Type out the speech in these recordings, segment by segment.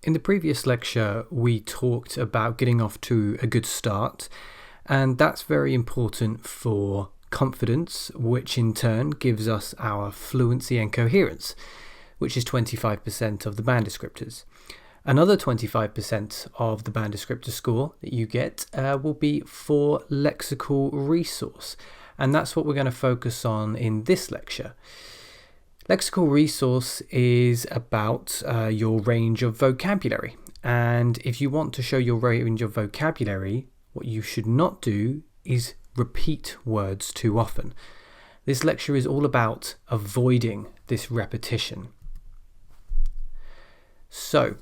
In the previous lecture, we talked about getting off to a good start, and that's very important for confidence, which in turn gives us our fluency and coherence, which is 25% of the band descriptors. Another 25% of the band descriptor score that you get will be for lexical resource, and that's what we're going to focus on in this lecture. Lexical resource is about your range of vocabulary, and if you want to show your range of vocabulary, what you should not do is repeat words too often. This lecture is all about avoiding this repetition. So,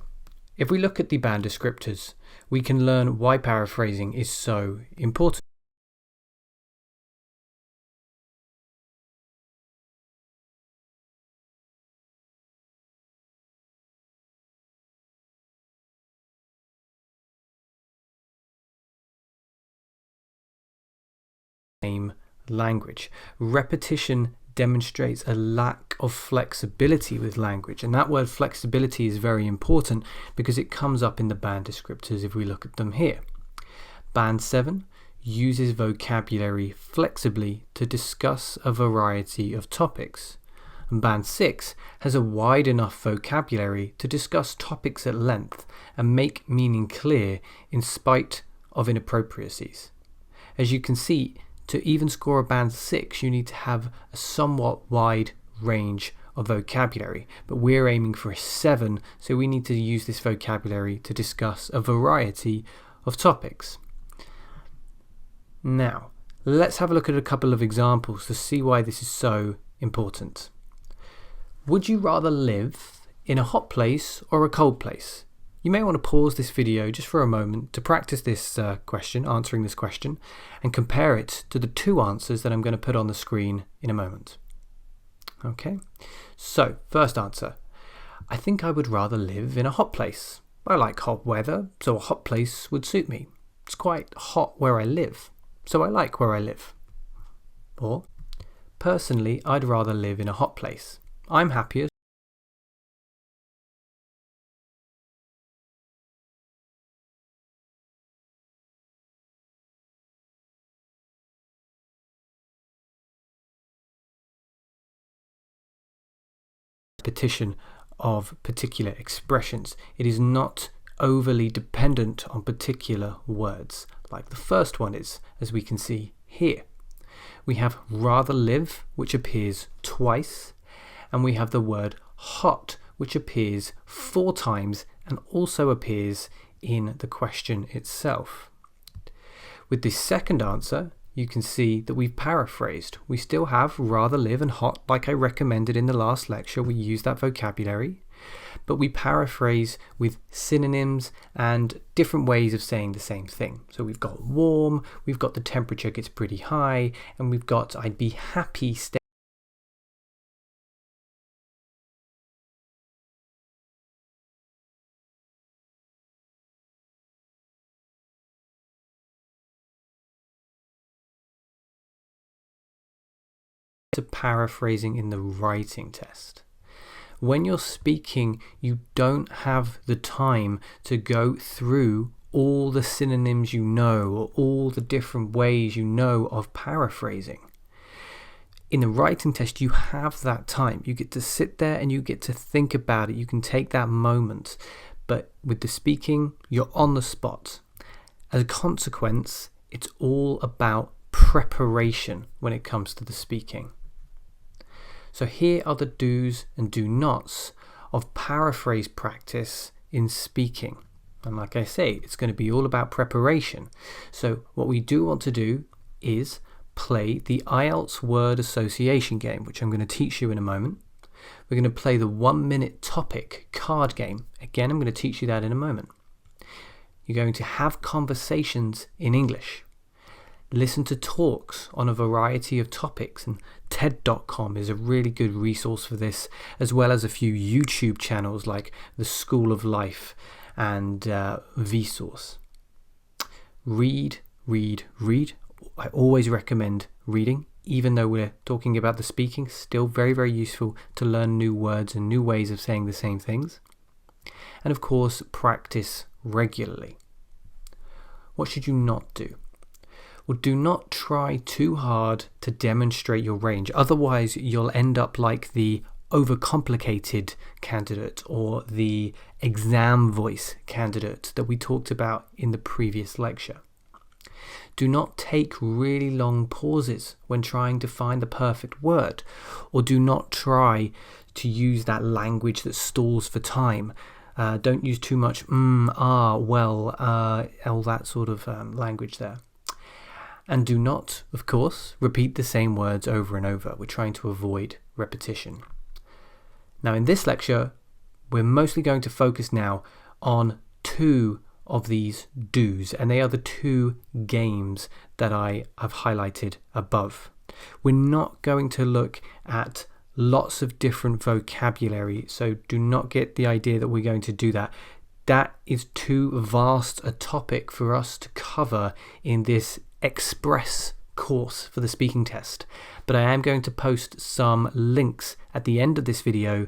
if we look at the band descriptors, we can learn why paraphrasing is so important. Language. Repetition demonstrates a lack of flexibility with language, and that word flexibility is very important because it comes up in the band descriptors if we look at them here. Band 7 uses vocabulary flexibly to discuss a variety of topics, and Band 6 has a wide enough vocabulary to discuss topics at length and make meaning clear in spite of inappropriacies. As you can see, to even score a band 6, you need to have a somewhat wide range of vocabulary, but we're aiming for a 7, so we need to use this vocabulary to discuss a variety of topics. Now, let's have a look at a couple of examples to see why this is so important. Would you rather live in a hot place or a cold place? You may want to pause this video just for a moment to practice this answering this question, and compare it to the two answers that I'm going to put on the screen in a moment. Okay, so first answer. I think I would rather live in a hot place. I like hot weather, so a hot place would suit me. It's quite hot where I live, so I like where I live. Or, personally, I'd rather live in a hot place. I'm happier. Repetition of particular expressions. It is not overly dependent on particular words, like the first one is, as we can see here. We have rather live, which appears twice, and we have the word hot, which appears 4 times and also appears in the question itself. With this second answer, you can see that we've paraphrased. We still have rather live and hot, like I recommended in the last lecture. We use that vocabulary, but we paraphrase with synonyms and different ways of saying the same thing. So we've got warm, we've got the temperature gets pretty high, and we've got I'd be happy staying. To paraphrasing in the writing test. When you're speaking, you don't have the time to go through all the synonyms you know or all the different ways you know of paraphrasing. In the writing test, you have that time. You get to sit there and you get to think about it. You can take that moment. But with the speaking, you're on the spot. As a consequence, it's all about preparation when it comes to the speaking. So here are the do's and do nots of paraphrase practice in speaking. And like I say, it's going to be all about preparation. So what we do want to do is play the IELTS word association game, which I'm going to teach you in a moment. We're going to play the 1-minute topic card game. Again, I'm going to teach you that in a moment. You're going to have conversations in English. Listen to talks on a variety of topics, and TED.com is a really good resource for this, as well as a few YouTube channels like The School of Life and Vsauce. Read. I always recommend reading, even though we're talking about the speaking. Still very, very useful to learn new words and new ways of saying the same things. and of course practice regularly. What should you not do? Well, do not try too hard to demonstrate your range, otherwise you'll end up like the overcomplicated candidate or the exam voice candidate that we talked about in the previous lecture. Do not take really long pauses when trying to find the perfect word, or do not try to use that language that stalls for time. Don't use too much well, all that sort of language there. And do not, of course, repeat the same words over and over. We're trying to avoid repetition. Now in this lecture, we're mostly going to focus now on two of these do's, and they are the two games that I have highlighted above. We're not going to look at lots of different vocabulary, so do not get the idea that we're going to do that. That is too vast a topic for us to cover in this express course for the speaking test, but I am going to post some links at the end of this video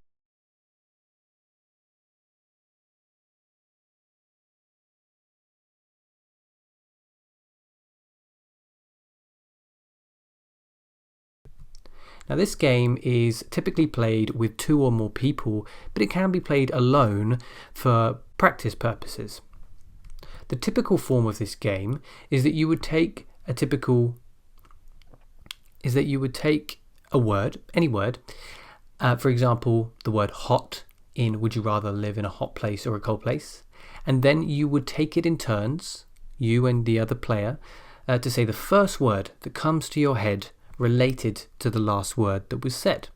Now this game is typically played with 2 or more people, but it can be played alone for practice purposes. The typical form of this game is that you would take a word, any word, for example, the word hot in Would You Rather Live in a Hot Place or a Cold Place, and then you would take it in turns, you and the other player, to say the first word that comes to your head related to the last word that was said.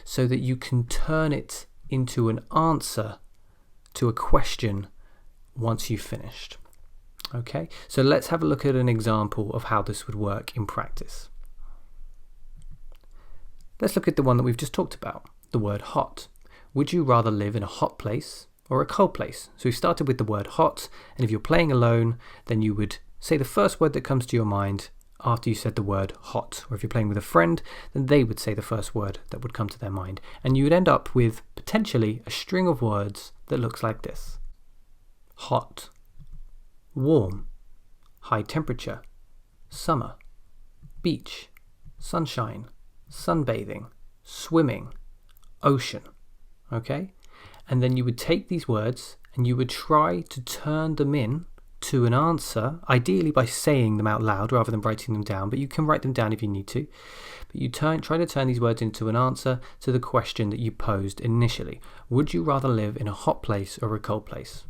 So that you can turn it into an answer to a question once you've finished. Okay, so let's have a look at an example of how this would work in practice. Let's look at the one that we've just talked about, the word hot. Would you rather live in a hot place or a cold place? So we started with the word hot, and if you're playing alone, then you would say the first word that comes to your mind after you said the word hot. Or if you're playing with a friend, then they would say the first word that would come to their mind. And you would end up with potentially a string of words that looks like this. Hot, warm, high temperature, summer, beach, sunshine, sunbathing, swimming, ocean. Okay? And then you would take these words and you would try to turn them in to an answer, ideally by saying them out loud rather than writing them down, but you can write them down if you need to. But you try to turn these words into an answer to the question that you posed initially. Would you rather live in a hot place or a cold place?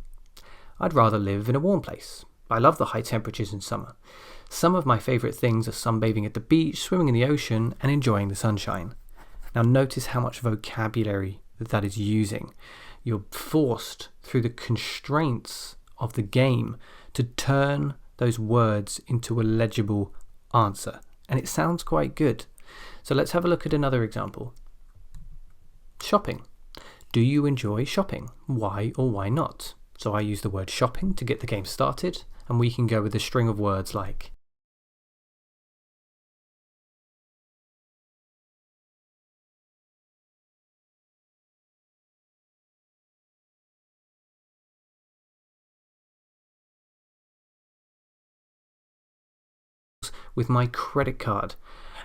I'd rather live in a warm place. I love the high temperatures in summer. Some of my favourite things are sunbathing at the beach, swimming in the ocean, and enjoying the sunshine. Now notice how much vocabulary that is using. You're forced through the constraints of the game to turn those words into a legible answer. And it sounds quite good. So let's have a look at another example. Shopping. Do you enjoy shopping? Why or why not? So I use the word shopping to get the game started, and we can go with a string of words like with my credit card,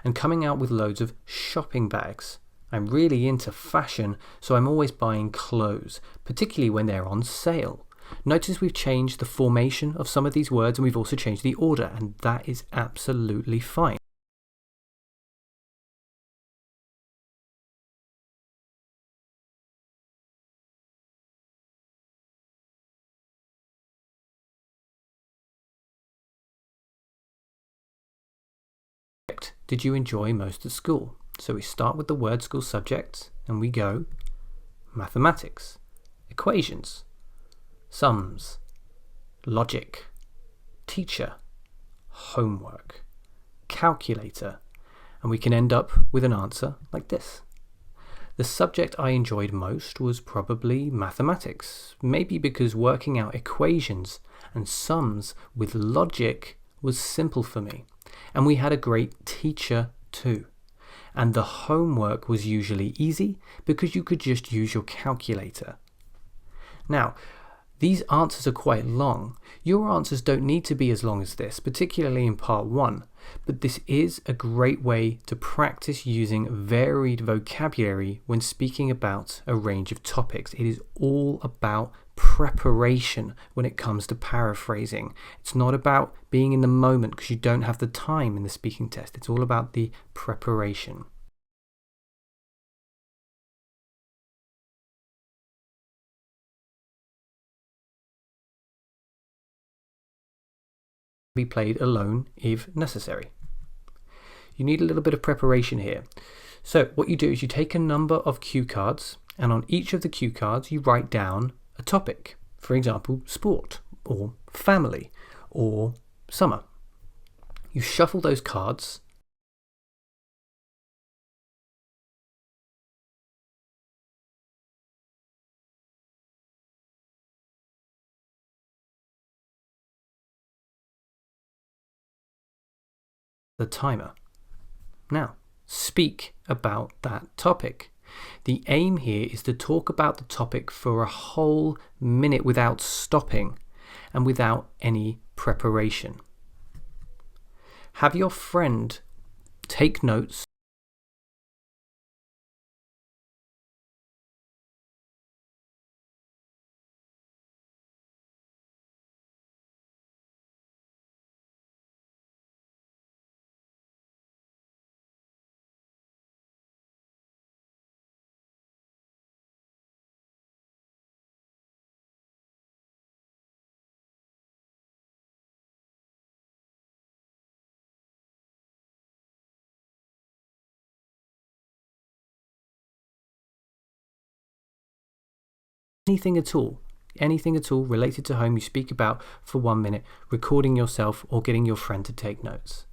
and coming out with loads of shopping bags. I'm really into fashion, so I'm always buying clothes, particularly when they're on sale. Notice we've changed the formation of some of these words, and we've also changed the order, and that is absolutely fine. Did you enjoy most at school? So we start with the word school subjects and we go mathematics, equations, sums, logic, teacher, homework, calculator, and we can end up with an answer like this. The subject I enjoyed most was probably mathematics, maybe because working out equations and sums with logic was simple for me. And we had a great teacher too. And the homework was usually easy because you could just use your calculator. Now, these answers are quite long. Your answers don't need to be as long as this, particularly in part 1, but this is a great way to practice using varied vocabulary when speaking about a range of topics. It is all about preparation when it comes to paraphrasing. It's not about being in the moment because you don't have the time in the speaking test. It's all about the preparation. Be played alone if necessary. You need a little bit of preparation here. So what you do is you take a number of cue cards, and on each of the cue cards you write down a topic. For example, sport, or family, or summer. You shuffle those cards the timer. Now, speak about that topic. The aim here is to talk about the topic for a whole minute without stopping and without any preparation. Have your friend take notes anything at all related to home you speak about for 1 minute, recording yourself or getting your friend to take notes.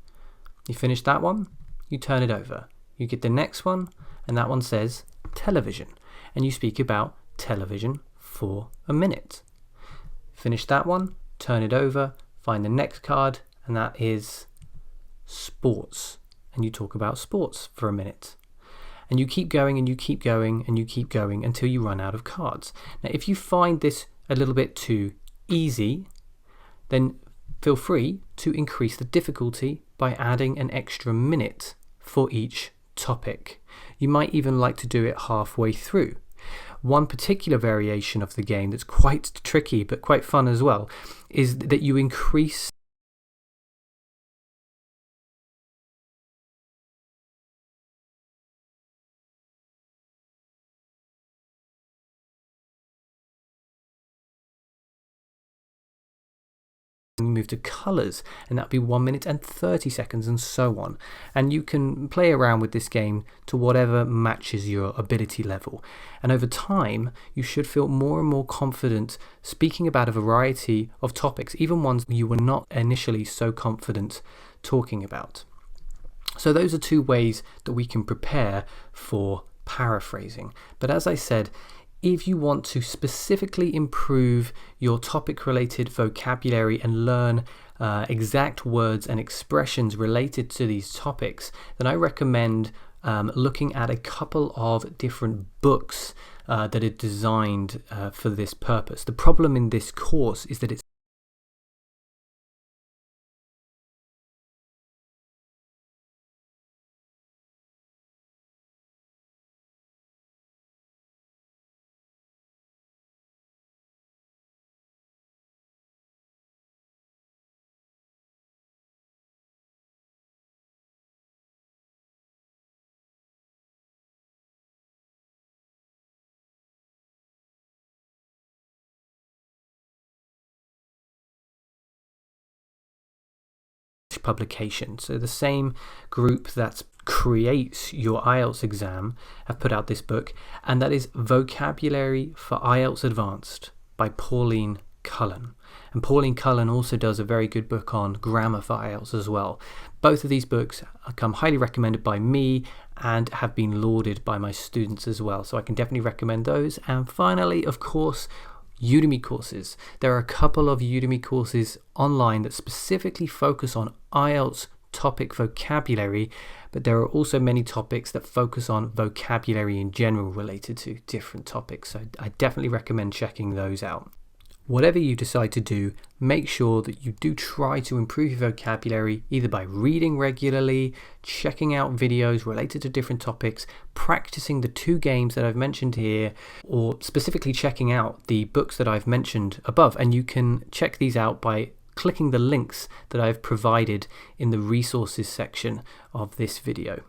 You finish that one, you turn it over. You get the next one, and that one says television, and you speak about television for a minute. Finish that one, turn it over, find the next card, and that is sports, and you talk about sports for a minute. And you keep going and you keep going and you keep going until you run out of cards. Now, if you find this a little bit too easy, then feel free to increase the difficulty by adding an extra minute for each topic. You might even like to do it halfway through. One particular variation of the game that's quite tricky but quite fun as well is that you increase you move to colours, and that'd be 1 minute and 30 seconds and so on. And you can play around with this game to whatever matches your ability level. And over time, you should feel more and more confident speaking about a variety of topics, even ones you were not initially so confident talking about. So those are 2 ways that we can prepare for paraphrasing. But as I said, if you want to specifically improve your topic-related vocabulary and learn exact words and expressions related to these topics, then I recommend looking at a couple of different books that are designed for this purpose. The problem in this course is that it's publication. So the same group that creates your IELTS exam have put out this book, and that is Vocabulary for IELTS Advanced by Pauline Cullen. And Pauline Cullen also does a very good book on grammar for IELTS as well. Both of these books come highly recommended by me and have been lauded by my students as well, so I can definitely recommend those. And finally, of course, Udemy courses. There are a couple of Udemy courses online that specifically focus on IELTS topic vocabulary, but there are also many topics that focus on vocabulary in general related to different topics, so I definitely recommend checking those out. Whatever you decide to do, make sure that you do try to improve your vocabulary either by reading regularly, checking out videos related to different topics, practicing the 2 games that I've mentioned here, or specifically checking out the books that I've mentioned above. And you can check these out by clicking the links that I've provided in the resources section of this video.